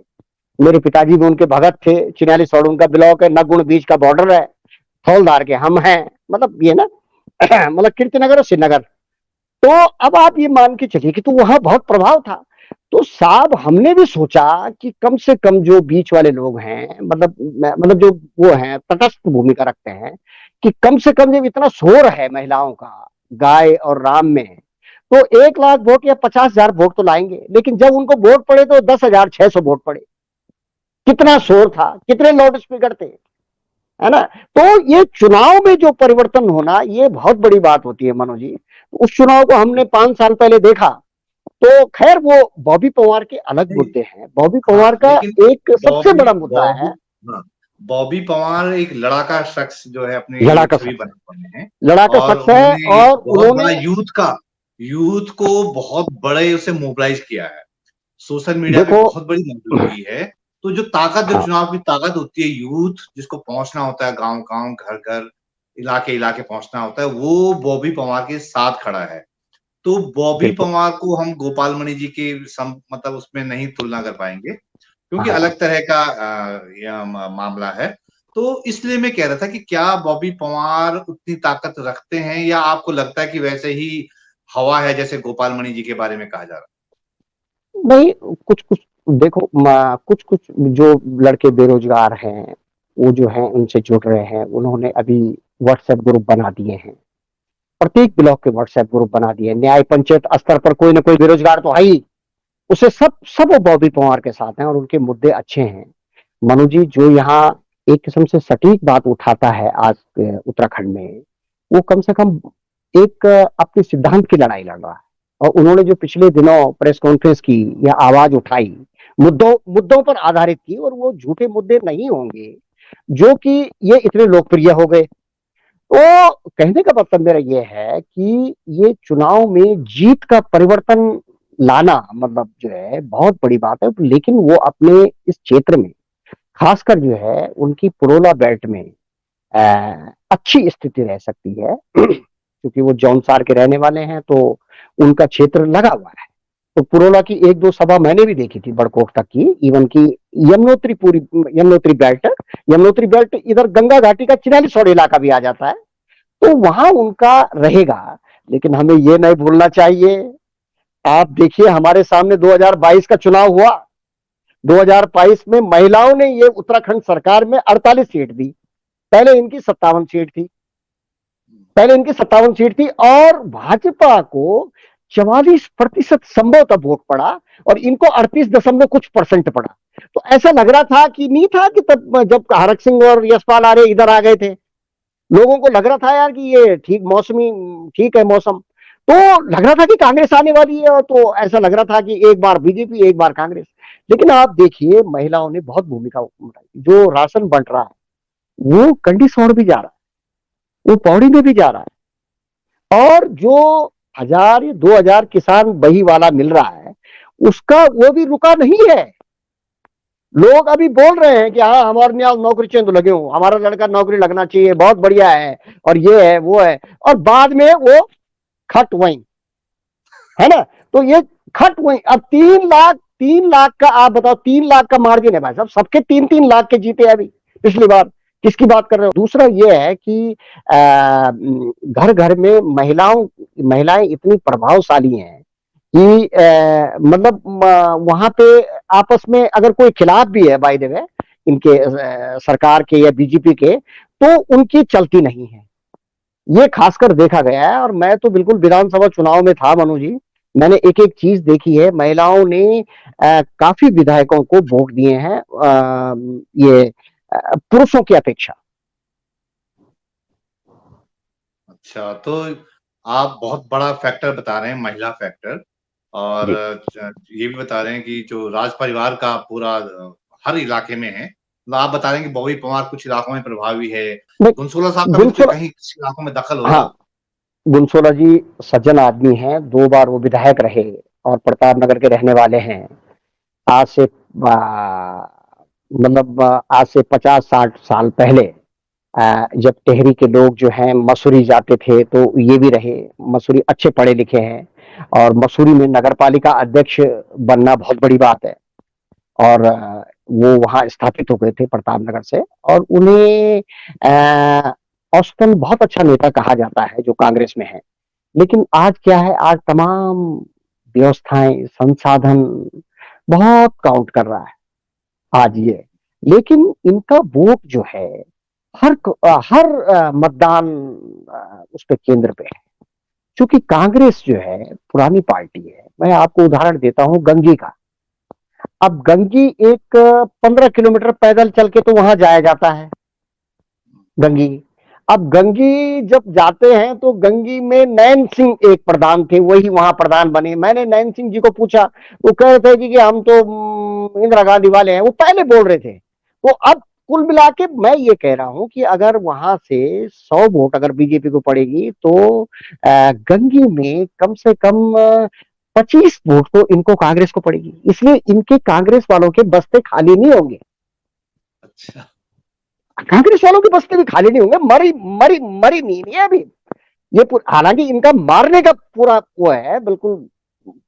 Speaker 2: मेरे पिताजी भी उनके भगत थे, चिन्याली सौड़ उनका ब्लॉक है, नगुण बीच का बॉर्डर है, हौलदार के हम हैं, मतलब ये ना मतलब कीर्तिनगर और श्रीनगर। तो अब आप ये मान के चलिए कि तो वहां बहुत प्रभाव था। तो साहब हमने भी सोचा कि कम से कम जो बीच वाले लोग हैं, मतलब जो वो हैं तटस्थ भूमिका रखते हैं, कि कम से कम जब इतना शोर है महिलाओं का गाय और राम में, तो 1 लाख वोट या 50,000 वोट तो लाएंगे। लेकिन जब उनको वोट पड़े तो 10,600 वोट पड़े। कितना शोर था, कितने लाउड स्पीकर थे, है ना। तो ये चुनाव में जो परिवर्तन होना ये बहुत बड़ी बात होती है मनोज जी। उस चुनाव को हमने 5 साल पहले देखा। तो खैर वो बॉबी पवार के अलग
Speaker 1: नहीं,
Speaker 2: मुद्दे हैं, बॉबी
Speaker 1: हाँ,
Speaker 2: पवार का
Speaker 1: लेकिन
Speaker 2: एक सबसे
Speaker 1: बॉबी
Speaker 2: बड़ा मुद्दा
Speaker 1: बॉबी
Speaker 2: है,
Speaker 1: हाँ, बॉबी पवार एक लड़ाका शख्स जो है अपनी
Speaker 2: लड़ाका
Speaker 1: छवि
Speaker 2: शख्स है,
Speaker 1: बना बने हैं।
Speaker 2: लड़ाका
Speaker 1: और
Speaker 2: शख्स है।
Speaker 1: उन्होंने एक
Speaker 2: और
Speaker 1: बहुत
Speaker 2: उन्होंने
Speaker 1: बड़ा यूथ को बहुत बड़े उसे मोबिलाइज किया है। सोशल मीडिया पे
Speaker 2: देखो,
Speaker 1: बहुत बड़ी मौजूदगी है। तो जो ताकत, जो
Speaker 2: हाँ
Speaker 1: चुनाव की ताकत होती है, यूथ जिसको पहुंचना होता है, गांव गांव, घर घर, इलाके इलाके पहुंचना होता है, वो बॉबी पंवार के साथ खड़ा है। तो बॉबी
Speaker 2: बिल्कुल,
Speaker 1: पंवार को हम गोपाल मणि जी के मतलब उसमें नहीं तुलना कर पाएंगे, क्योंकि
Speaker 2: हाँ।
Speaker 1: अलग तरह का यह मामला है। तो इसलिए मैं कह रहा था कि क्या बॉबी पंवार उतनी ताकत रखते हैं, या आपको लगता है कि वैसे ही हवा है जैसे गोपाल मणि जी के बारे में कहा जा रहा
Speaker 2: नहीं, कुछ कुछ देखो, कुछ कुछ जो लड़के बेरोजगार हैं वो जो है उनसे जुड़ रहे हैं, उन्होंने अभी व्हाट्सएप ग्रुप बना दिए हैं, प्रत्येक ब्लॉक के व्हाट्सएप ग्रुप बना दिए। न्याय पंचायत स्तर पर कोई ना कोई बेरोजगार तो है ही, उसे सब सब वो बॉबी पवार के साथ हैं और उनके मुद्दे अच्छे हैं। मनु जी जो यहाँ एक किस्म से सटीक बात उठाता है आज उत्तराखंड में, वो कम से कम एक अपने सिद्धांत की लड़ाई लड़ रहा है। और उन्होंने जो पिछले दिनों प्रेस कॉन्फ्रेंस की या आवाज उठाई, मुद्दों मुद्दों पर आधारित की, और वो झूठे मुद्दे नहीं होंगे जो कि ये इतने लोकप्रिय हो गए। तो कहने का मतलब मेरा ये है कि ये चुनाव में जीत का परिवर्तन लाना मतलब जो है बहुत बड़ी बात है। लेकिन वो अपने इस क्षेत्र में, खासकर जो है उनकी पुरोला बेल्ट में अच्छी स्थिति रह सकती है क्योंकि वो जौनसार के रहने वाले हैं, तो उनका क्षेत्र लगा हुआ है। तो पुरोला की 1-2 सभा मैंने भी देखी थी, बड़कोट तक की, इवन की यमुनोत्री, पूरी यमुनोत्री बेल्ट इधर गंगा घाटी का चिनाली सौड़ इलाका भी आ जाता है, तो वहां उनका रहेगा। लेकिन हमें ये नहीं भूलना चाहिए, आप देखिए हमारे सामने 2022 का चुनाव हुआ, 2022 में महिलाओं ने ये उत्तराखंड सरकार में 48 सीट दी। पहले इनकी 57 सीट थी, पहले इनकी 57 सीट थी और भाजपा को 44% संभवतः वोट पड़ा और इनको 38 दशमलव कुछ परसेंट पड़ा। तो ऐसा लग रहा था कि नहीं था कि तब जब हरक सिंह और यशपाल आर्य इधर आ गए थे, लोगों को लग रहा था यार कि ये ठीक मौसमी, ठीक है मौसम, तो लग रहा था कि कांग्रेस आने वाली है। और तो ऐसा लग रहा था कि एक बार बीजेपी एक बार कांग्रेस। लेकिन आप देखिए महिलाओं ने बहुत भूमिका उठाई, जो राशन बंट रहा है वो कंडी सौड़ भी जा रहा है, वो पौड़ी में भी जा रहा है। और जो 1000 या 2000 किसान बही वाला मिल रहा है, उसका वो भी रुका नहीं है। लोग अभी बोल रहे हैं कि हाँ हमारे यहाँ नौकरी चाहिए तो लगे हो, हमारा लड़का नौकरी लगना चाहिए, बहुत बढ़िया है, और ये है वो है, और बाद में वो खट वहीं, है ना। तो ये खट वहीं। अब 3 लाख का आप बताओ, 3 लाख का मार्जिन है भाई साहब, सबके 3-3 लाख के जीते अभी पिछली बार। किसकी बात कर रहे हो? दूसरा ये है कि घर घर में महिलाएं इतनी प्रभावशाली हैं कि मतलब वहां पे आपस में अगर कोई खिलाफ भी है, बाय द वे, इनके सरकार के या बीजेपी के, तो उनकी चलती नहीं है। ये खासकर देखा गया है। और मैं तो बिल्कुल विधानसभा चुनाव में था मनु जी, मैंने एक एक चीज देखी है। महिलाओं ने काफी विधायकों को वोट दिए हैं, ये पुरुषों की अपेक्षा।
Speaker 1: अच्छा, तो आप बहुत बड़ा फैक्टर बता रहे हैं, महिला फैक्टर। और
Speaker 2: जी
Speaker 1: ये भी बता रहे हैं कि जो राज परिवार का पूरा हर इलाके में है, मतलब आप बता रहे हैं कि बॉबी पवार कुछ इलाकों में प्रभावी है। गुनसोला साहब का भी तो
Speaker 2: गुनसोला,
Speaker 1: कहीं किसी इलाकों में दखल
Speaker 2: हाँ,
Speaker 1: होगा।
Speaker 2: गुनसोला जी सज्जन आदमी हैं, 2 बार वो विधायक रहे और प्रताप नगर के रहने वाले हैं। आज से मतलब आज से 50-60 साल पहले जब टेहरी के लोग जो हैं मसूरी जाते थे, तो ये भी रहे। मसूरी अच्छे पढ़े लिखे हैं, और मसूरी में नगर पालिका अध्यक्ष बनना बहुत बड़ी बात है। और वो वहां स्थापित हो गए थे प्रताप नगर से, और उन्हें औसतन बहुत अच्छा नेता कहा जाता है जो कांग्रेस में है। लेकिन आज क्या है, आज तमाम व्यवस्थाएं, संसाधन बहुत काउंट कर रहा है आज ये। लेकिन इनका वोट जो है हर मतदान उस पे केंद्र पे है। क्योंकि कांग्रेस जो है पुरानी पार्टी है। मैं आपको उदाहरण देता हूं गंगी का। अब गंगी एक 15 किलोमीटर पैदल चल के तो वहां जाया जाता है, गंगी। अब गंगी जब जाते हैं तो गंगी में नैन सिंह एक प्रधान थे, वही वहां प्रधान बने। मैंने नैन सिंह जी को पूछा, वो कह रहे थे कि हम तो इंदिरा गांधी वाले हैं, वो पहले बोल रहे थे। तो अब कुल मिला के मैं ये कह रहा हूं कि अगर वहां से 100 वोट अगर बीजेपी को पड़ेगी, तो गंगी में कम से कम 25 वोट तो इनको कांग्रेस को पड़ेगी। इसलिए इनके कांग्रेस वालों के बस्ते खाली नहीं होंगे।
Speaker 1: अच्छा।
Speaker 2: कांग्रेस वालों के बस्ते भी खाली नहीं होंगे। मरी मरी मरी नहीं है अभी ये। हालांकि इनका मारने का पूरा वो है, बिल्कुल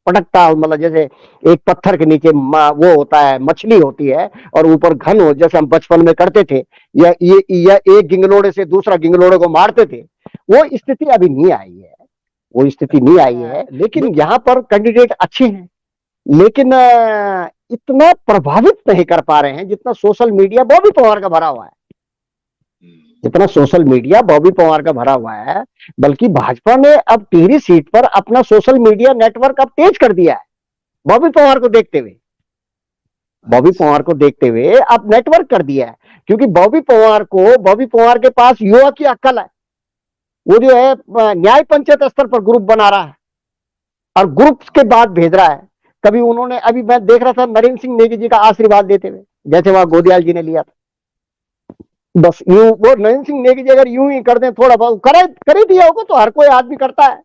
Speaker 2: पटकता, मतलब जैसे एक पत्थर के नीचे वो होता है, मछली होती है, और ऊपर घन हो, जैसे हम बचपन में करते थे, या एक गिंगलोड़े से दूसरा गिंगलोड़े को मारते थे। वो स्थिति अभी नहीं आई है, वो स्थिति नहीं आई है। लेकिन यहाँ पर कैंडिडेट अच्छे हैं, लेकिन इतना प्रभावित नहीं कर पा रहे हैं जितना सोशल मीडिया बॉबी पवार का भरा हुआ है, जितना सोशल मीडिया बॉबी पवार का भरा हुआ है। बल्कि भाजपा ने अब टिहरी सीट पर अपना सोशल मीडिया नेटवर्क अब तेज कर दिया है, बॉबी पवार को देखते हुए। बॉबी पवार को देखते हुए अब नेटवर्क कर दिया है, क्योंकि बॉबी पवार के पास युवा की अक्ल है। वो जो है न्याय पंचायत स्तर पर ग्रुप बना रहा है, और ग्रुप के बाद भेज रहा है। कभी उन्होंने, अभी मैं देख रहा था नरेंद्र सिंह नेगी जी का आशीर्वाद देते हुए, जैसे वहां गोदियाल जी ने लिया था। बस यूं वो नरेंद्र सिंह नेगी जी अगर यूं ही कर दें, थोड़ा बहुत कर ही दिया होगा, तो हर कोई आदमी करता है।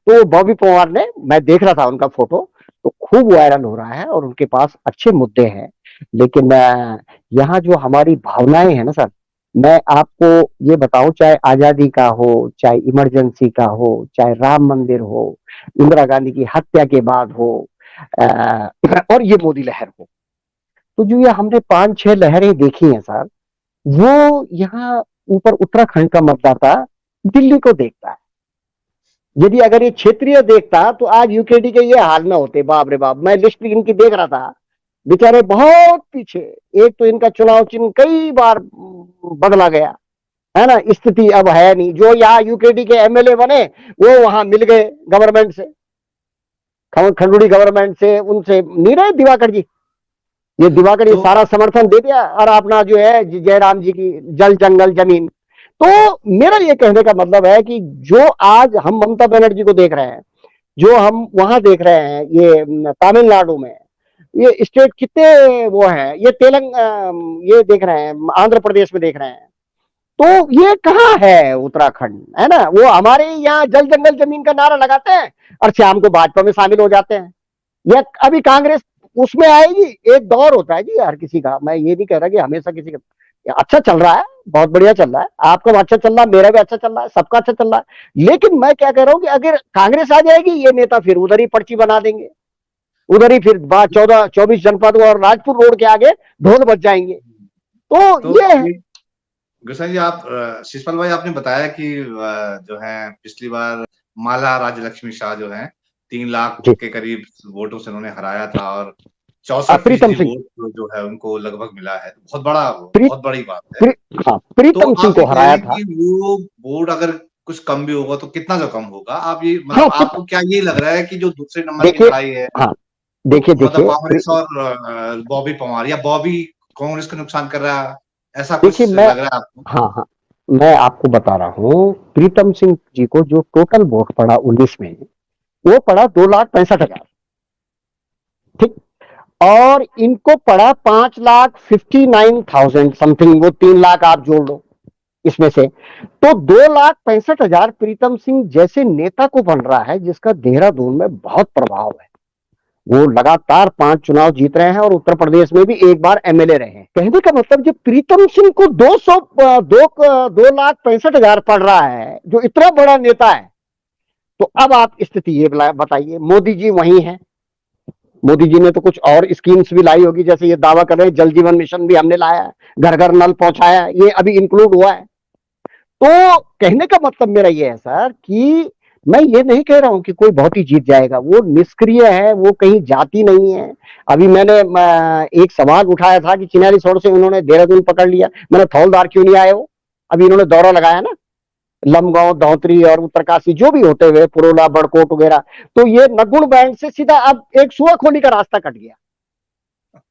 Speaker 2: तो बॉबी पवार ने, मैं देख रहा था उनका फोटो, तो खूब वायरल हो रहा है, और उनके पास अच्छे मुद्दे हैं। लेकिन यहाँ जो हमारी भावनाएं हैं ना सर, मैं आपको ये बताऊं, चाहे आजादी का हो, चाहे इमरजेंसी का हो, चाहे राम मंदिर हो, इंदिरा गांधी की हत्या के बाद हो, और ये मोदी लहर हो, तो जो ये हमने 5-6 लहरें देखी हैं सर, वो यहाँ ऊपर उत्तराखंड का मतदाता दिल्ली को देखता है। यदि अगर ये क्षेत्रीय देखता, तो आज यूकेडी के ये हाल ना होते। बाप रे बाप, मैं लिस्ट इनकी देख रहा था, बेचारे बहुत पीछे। एक तो इनका चुनाव चिन्ह कई बार बदला गया, है ना, स्थिति अब है नहीं। जो यहाँ यूकेडी के एमएलए बने, वो वहां मिल गए गवर्नमेंट से, खंडूड़ी गवर्नमेंट से, उनसे नहीं रहे दिवाकर जी। ये दिवाकर ये
Speaker 1: तो
Speaker 2: सारा समर्थन दे दिया, और अपना जो है जयराम जी की जल जंगल जमीन। तो मेरा ये कहने का मतलब है कि जो आज हम ममता बनर्जी को देख रहे हैं, जो हम वहां देख रहे हैं, ये तमिलनाडु में, ये स्टेट कितने वो हैं, ये ये देख रहे हैं, आंध्र प्रदेश में देख रहे हैं, तो ये कहाँ है उत्तराखंड, है ना? वो हमारे यहाँ जल जंगल जमीन का नारा लगाते हैं और शाम को भाजपा में शामिल हो जाते हैं, या अभी कांग्रेस उसमें आएगी। एक दौर होता है जी हर किसी का, मैं ये नहीं कह रहा कि हमेशा किसी का अच्छा चल रहा है, बहुत बढ़िया चल रहा है, आपका भी अच्छा चल रहा है, मेरा भी अच्छा चल रहा है, सबका अच्छा चल रहा है। लेकिन मैं क्या कह रहा हूं कि अगर कांग्रेस आ जाएगी, ये नेता फिर उधर ही पर्ची बना देंगे, उधर ही फिर 14-24 जनपद और राजपुर रोड के आगे ढोल बज जाएंगे। तो
Speaker 1: तो
Speaker 2: ये है।
Speaker 1: ये गुलशन जी, आप शिषपाल भाई, आपने बताया कि जो है पिछली बार माला राज्य लक्ष्मी शाह जो है 3 लाख
Speaker 2: जी।
Speaker 1: के करीब वोटों से उन्होंने हराया था और 64%
Speaker 2: प्रीतम सिंह,
Speaker 1: वोट जो है उनको लगभग मिला है। बहुत बड़ा,
Speaker 2: प्री,
Speaker 1: बहुत बड़ी बात है।
Speaker 2: प्री, हाँ,
Speaker 1: तो
Speaker 2: प्रीतम सिंह
Speaker 1: आप ये
Speaker 2: को
Speaker 1: कह रहे
Speaker 2: हराया
Speaker 1: हैं
Speaker 2: था।
Speaker 1: कि वो वोट अगर कुछ कम भी होगा तो कितना जो कम होगा, आप ये
Speaker 2: हाँ
Speaker 1: मतलब आपको क्या ये लग रहा है कि जो दूसरे नंबर की
Speaker 2: देखिए,
Speaker 1: लड़ाई है,
Speaker 2: हाँ
Speaker 1: तो
Speaker 2: देखिए
Speaker 1: मतलब
Speaker 2: देखिए
Speaker 1: कांग्रेस और बॉबी पंवार, या बॉबी कांग्रेस को नुकसान कर रहा है, ऐसा
Speaker 2: देखिए
Speaker 1: कुछ
Speaker 2: मैं,
Speaker 1: लग रहा है आपको?
Speaker 2: हाँ हाँ, मैं आपको बता रहा हूँ, प्रीतम सिंह जी को जो टोटल वोट पड़ा 19 में, वो पड़ा 2,65,000। ठीक। और इनको पड़ा 5,59,000 समथिंग, वो 3 लाख आप जोड़ लो इसमें से। तो 2,65,000 प्रीतम सिंह जैसे नेता को बन रहा है, जिसका देहरादून में बहुत प्रभाव है। वो लगातार 5 चुनाव जीत रहे हैं और उत्तर प्रदेश में भी एक बार एमएलए रहे हैं। कहने का मतलब, जब प्रीतम सिंह को 2,65,000 पड़ रहा है, जो इतना बड़ा नेता है, तो अब आप स्थिति ये बताइए, मोदी जी वही है। मोदी जी ने तो कुछ और स्कीम्स भी लाई होगी, जैसे ये दावा कर रहे हैं जल जीवन मिशन भी हमने लाया है, घर घर नल पहुंचाया है, ये अभी इंक्लूड हुआ है। तो कहने का मतलब मेरा ये है सर, कि मैं ये नहीं कह रहा हूं कि कोई बहुत ही जीत जाएगा, वो निष्क्रिय है, वो कहीं जाती नहीं है। अभी मैंने एक सवाल उठाया था कि चिनारी सड़क से उन्होंने देहरादून पकड़ लिया, मैंने थौलदार क्यों नहीं आए हो? अभी इन्होंने दौरा लगाया ना, लमगांव, धौतरी और उत्तरकाशी जो भी होते हुए पुरोला, बड़कोट वगैरह, तो ये नगुण बैंड से सीधा अब एक सुआखोली का रास्ता कट गया।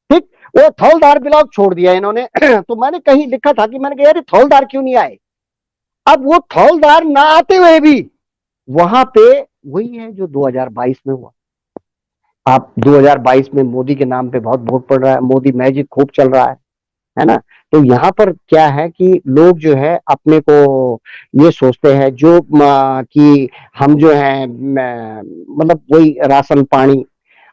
Speaker 2: ठीक। वो थौलदार ब्लॉक छोड़ दिया इन्होंने। तो मैंने कहीं लिखा था कि मैंने कहा यार थौलदार क्यों नहीं आए? अब वो थौलदार ना आते हुए भी वहां पे वही है जो 2022 में हुआ। आप 2022 में मोदी के नाम पे बहुत वोट पड़ रहा है, मोदी मैजिक खूब चल रहा है ना? तो यहाँ पर क्या है कि लोग जो है अपने को ये सोचते हैं जो कि हम जो है मतलब वही राशन पानी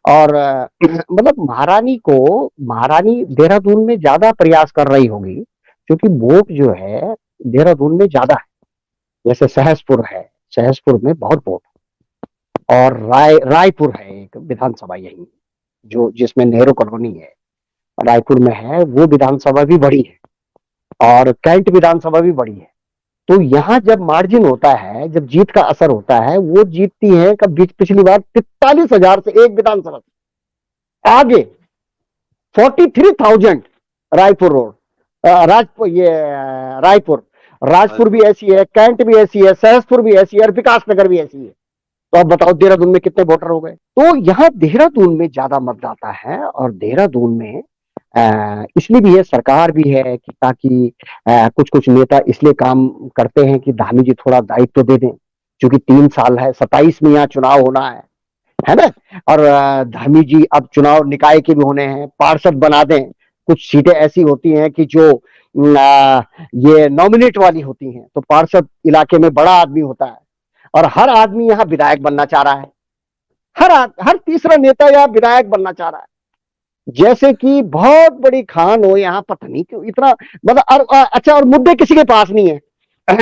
Speaker 2: और मतलब महारानी देहरादून में ज्यादा प्रयास कर रही होगी, क्योंकि वोट जो है देहरादून में ज्यादा है। जैसे सहसपुर है, सहसपुर में बहुत वोट, और रायपुर है एक विधानसभा यही, जो जिसमें नेहरू कॉलोनी है, रायपुर में है, वो विधानसभा भी बड़ी है, और कैंट विधानसभा भी बड़ी है। तो यहाँ जब मार्जिन होता है, जब जीत का असर होता है, वो जीतती है कब? पिछली बार 43,000 से एक विधानसभा आगे, 43,000 रायपुर रोड, राजपुर, ये रायपुर, राजपुर भी ऐसी है, कैंट भी ऐसी है, सहसपुर भी ऐसी है, और विकास नगर भी ऐसी है। तो आप बताओ देहरादून में कितने वोटर हो गए? तो यहाँ देहरादून में ज्यादा मतदाता है, और देहरादून में इसलिए भी है, सरकार भी है कि ताकि कुछ कुछ नेता इसलिए काम करते हैं कि धामी जी थोड़ा दायित्व दे दें, क्योंकि 3 साल है, 27 में यहाँ चुनाव होना है ना? और धामी जी अब चुनाव निकाय के भी होने हैं, पार्षद बना दें। कुछ सीटें ऐसी होती हैं कि जो ये नॉमिनेट वाली होती हैं, तो पार्षद इलाके में बड़ा आदमी होता है, और हर आदमी यहाँ विधायक बनना चाह रहा है। हर तीसरा नेता यहाँ विधायक बनना चाह रहा है, जैसे कि बहुत बड़ी खान हो यहाँ, पता नहीं क्यों इतना, मतलब अच्छा, और मुद्दे किसी के पास नहीं है।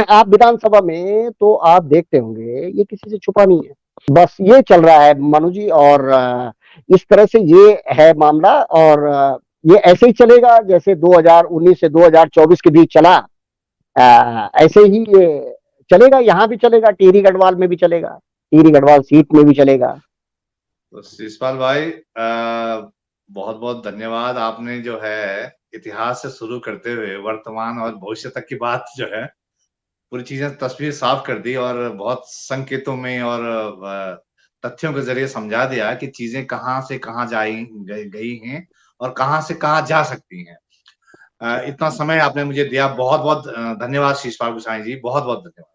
Speaker 2: आप विधानसभा में तो आप देखते होंगे, ये किसी से छुपा नहीं है। बस ये चल रहा है मनु जी, और इस तरह से ये है मामला, और ये ऐसे ही चलेगा जैसे 2019 से 2024 के बीच चला, ऐसे ही ये चलेगा, यहाँ भी चलेगा, टिहरी गढ़वाल में भी चलेगा, टिहरी गढ़वाल सीट में भी चलेगा।
Speaker 1: तो शिषपाल भाई, बहुत बहुत धन्यवाद। आपने जो है इतिहास से शुरू करते हुए वर्तमान और भविष्य तक की बात जो है पूरी चीजें, तस्वीर साफ कर दी, और बहुत संकेतों में और तथ्यों के जरिए समझा दिया कि चीजें कहाँ से कहाँ गई हैं और कहाँ से कहाँ जा सकती हैं। इतना समय आपने मुझे दिया, बहुत बहुत धन्यवाद शिषपाल गोसाई जी, बहुत बहुत धन्यवाद।